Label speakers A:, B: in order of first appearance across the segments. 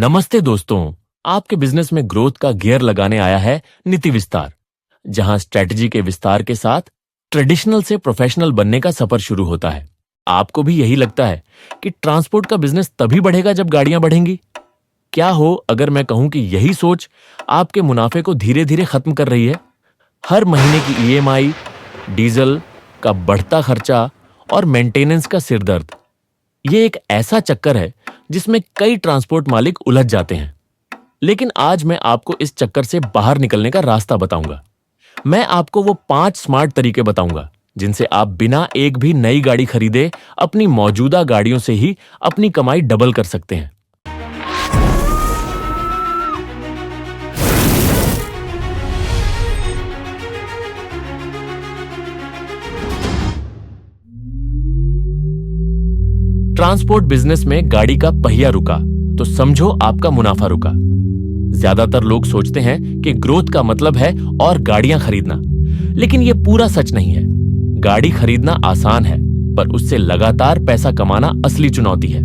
A: नमस्ते दोस्तों, आपके बिजनेस में ग्रोथ का गियर लगाने आया है नीति विस्तार, जहां स्ट्रेटजी के विस्तार के साथ ट्रेडिशनल से प्रोफेशनल बनने का सफर शुरू होता है। आपको भी यही लगता है कि ट्रांसपोर्ट का बिजनेस तभी बढ़ेगा जब गाड़ियां बढ़ेंगी? क्या हो अगर मैं कहूं कि यही सोच आपके मुनाफे को धीरे धीरे खत्म कर रही है? हर महीने की ईएमआई, डीजल का बढ़ता खर्चा और मेंटेनेंस का सिरदर्द, ये एक ऐसा चक्कर है जिसमें कई ट्रांसपोर्ट मालिक उलझ जाते हैं। लेकिन आज मैं आपको इस चक्कर से बाहर निकलने का रास्ता बताऊंगा। मैं आपको वो 5 स्मार्ट तरीके बताऊंगा जिनसे आप बिना एक भी नई गाड़ी खरीदे अपनी मौजूदा गाड़ियों से ही अपनी कमाई डबल कर सकते हैं। ट्रांसपोर्ट बिजनेस में गाड़ी का पहिया रुका तो समझो आपका मुनाफा रुका। ज्यादातर लोग सोचते हैं कि ग्रोथ का मतलब है और गाड़ियां खरीदना, लेकिन यह पूरा सच नहीं है। गाड़ी खरीदना आसान है, पर उससे लगातार पैसा कमाना असली चुनौती है।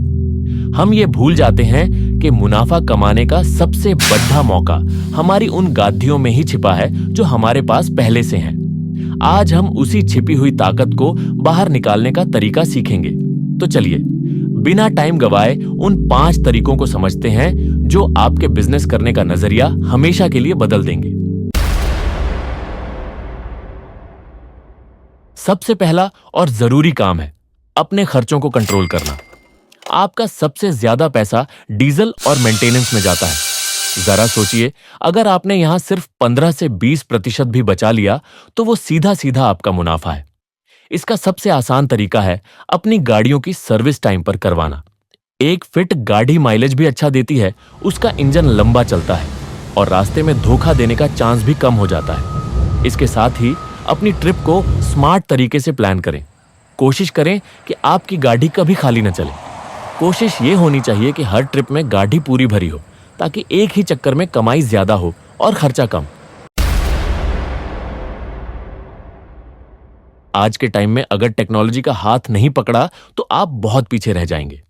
A: हम ये भूल जाते हैं कि मुनाफा कमाने का सबसे बड़ा मौका हमारी उन गादियों में ही छिपा है जो हमारे पास पहले से हैं। आज हम उसी छिपी हुई ताकत को बाहर निकालने का तरीका सीखेंगे। तो चलिए, बिना टाइम गवाए उन 5 तरीकों को समझते हैं जो आपके बिजनेस करने का नजरिया हमेशा के लिए बदल देंगे। सबसे पहला और जरूरी काम है अपने खर्चों को कंट्रोल करना। आपका सबसे ज्यादा पैसा डीजल और मेंटेनेंस में जाता है। जरा सोचिए, अगर आपने यहां सिर्फ 15 से 20% भी बचा लिया तो वो सीधा सीधा आपका मुनाफा है। इसका सबसे आसान तरीका है अपनी गाड़ियों की सर्विस टाइम पर करवाना। एक फिट गाड़ी माइलेज भी अच्छा देती है, उसका इंजन लंबा चलता है और रास्ते में धोखा देने का चांस भी कम हो जाता है। इसके साथ ही अपनी ट्रिप को स्मार्ट तरीके से प्लान करें। कोशिश करें कि आपकी गाड़ी कभी खाली न चले। कोशिश ये होनी चाहिए कि हर ट्रिप में गाड़ी पूरी भरी हो, ताकि एक ही चक्कर में कमाई ज्यादा हो और खर्चा कम। आज के टाइम में अगर टेक्नोलॉजी का हाथ नहीं पकड़ा तो आप बहुत पीछे रह जाएंगे।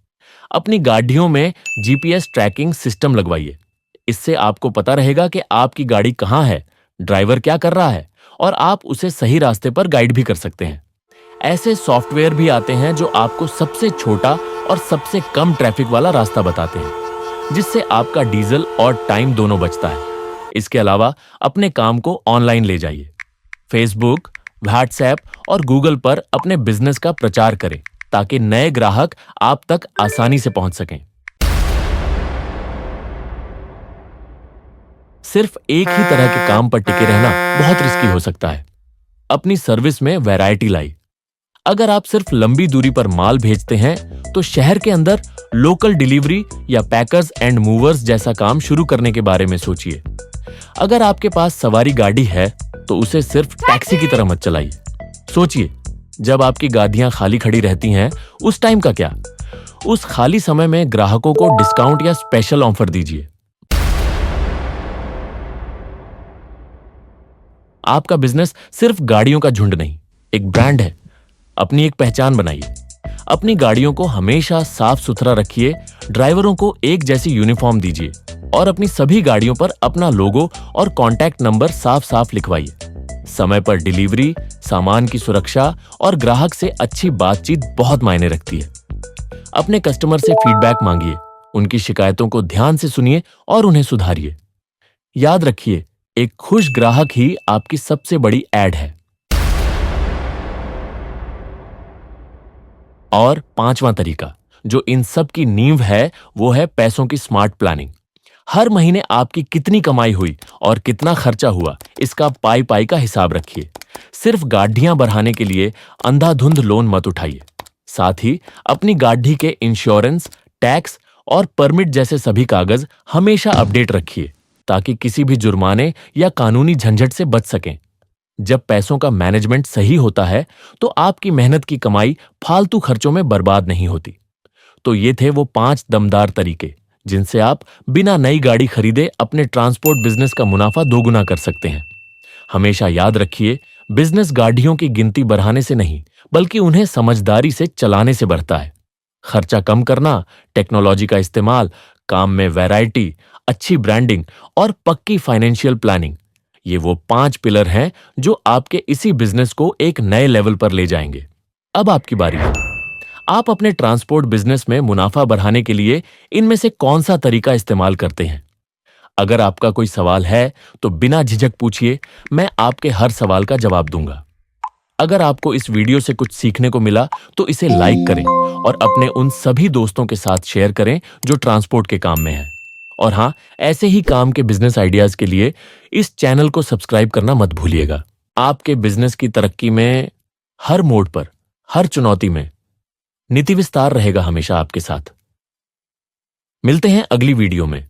A: अपनी गाड़ियों में जीपीएस ट्रैकिंग सिस्टम लगवाइए। इससे आपको पता रहेगा कि आपकी गाड़ी कहां है, ड्राइवर क्या कर रहा है, और आप उसे सही रास्ते पर गाइड भी कर सकते हैं। ऐसे सॉफ्टवेयर भी आते हैं जो आपको सबसे छोटा और सबसे कम ट्रैफिक वाला रास्ता बताते हैं, जिससे आपका डीजल और टाइम दोनों बचता है। इसके अलावा अपने काम को ऑनलाइन ले जाइए। फेसबुक, व्हाट्सएप और गूगल पर अपने बिजनेस का प्रचार करें, ताकि नए ग्राहक आप तक आसानी से पहुंच सकें। सिर्फ एक ही तरह के काम पर टिके रहना बहुत रिस्की हो सकता है। अपनी सर्विस में वैरायटी लाई। अगर आप सिर्फ लंबी दूरी पर माल भेजते हैं तो शहर के अंदर लोकल डिलीवरी या पैकर्स एंड मूवर्स जैसा काम शुरू करने के बारे में सोचिए। अगर आपके पास सवारी गाड़ी है तो उसे सिर्फ टैक्सी की तरह मत चलाइए। सोचिए, जब आपकी गाड़ियां खाली खड़ी रहती हैं उस टाइम का क्या? उस खाली समय में ग्राहकों को डिस्काउंट या स्पेशल ऑफर दीजिए। आपका बिजनेस सिर्फ गाड़ियों का झुंड नहीं, एक ब्रांड है। अपनी एक पहचान बनाइए। अपनी गाड़ियों को हमेशा साफ सुथरा रखिए, ड्राइवरों को एक जैसी यूनिफॉर्म दीजिए और अपनी सभी गाड़ियों पर अपना लोगो और कॉन्टैक्ट नंबर साफ साफ लिखवाइए। समय पर डिलीवरी, सामान की सुरक्षा और ग्राहक से अच्छी बातचीत बहुत मायने रखती है। अपने कस्टमर से फीडबैक मांगिए, उनकी शिकायतों को ध्यान से सुनिए और उन्हें सुधारिए। याद रखिए, एक खुश ग्राहक ही आपकी सबसे बड़ी ऐड है। और 5वां तरीका, जो इन सब की नींव है, वो है पैसों की स्मार्ट प्लानिंग। हर महीने आपकी कितनी कमाई हुई और कितना खर्चा हुआ, इसका पाई पाई का हिसाब रखिए। सिर्फ गाड़ियां बढ़ाने के लिए अंधाधुंध लोन मत उठाइए। साथ ही अपनी गाड़ी के इंश्योरेंस, टैक्स और परमिट जैसे सभी कागज हमेशा अपडेट रखिए, ताकि किसी भी जुर्माने या कानूनी झंझट से बच सकें। जब पैसों का मैनेजमेंट सही होता है तो आपकी मेहनत की कमाई फालतू खर्चों में बर्बाद नहीं होती। तो ये थे वो 5 दमदार तरीके जिनसे आप बिना नई गाड़ी खरीदे अपने ट्रांसपोर्ट बिजनेस का मुनाफा दोगुना कर सकते हैं। हमेशा याद रखिए, बिजनेस गाड़ियों की गिनती बढ़ाने से नहीं, बल्कि उन्हें समझदारी से चलाने से बढ़ता है। खर्चा कम करना, टेक्नोलॉजी का इस्तेमाल, काम में वैरायटी, अच्छी ब्रांडिंग और पक्की फाइनेंशियल प्लानिंग। ये वो 5 पिलर हैं जो आपके इसी बिजनेस को एक नए लेवल पर ले जाएंगे। अब आपकी बारी है। आप अपने ट्रांसपोर्ट बिजनेस में मुनाफा बढ़ाने के लिए इनमें से कौन सा तरीका इस्तेमाल करते हैं? अगर आपका कोई सवाल है तो बिना झिझक पूछिए, मैं आपके हर सवाल का जवाब दूंगा। अगर आपको इस वीडियो से कुछ सीखने को मिला तो इसे लाइक करें और अपने उन सभी दोस्तों के साथ शेयर करें जो ट्रांसपोर्ट के काम में हैं। और हाँ, ऐसे ही काम के बिजनेस आइडियाज के लिए इस चैनल को सब्सक्राइब करना मत भूलिएगा। आपके बिजनेस की तरक्की में हर मोड़ पर, हर चुनौती में नीति विस्तार रहेगा हमेशा आपके साथ। मिलते हैं अगली वीडियो में,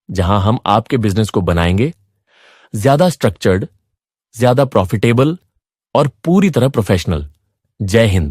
A: जहां हम आपके बिजनेस को बनाएंगे ज्यादा स्ट्रक्चर्ड, ज्यादा प्रॉफिटेबल और पूरी तरह प्रोफेशनल। जय हिंद।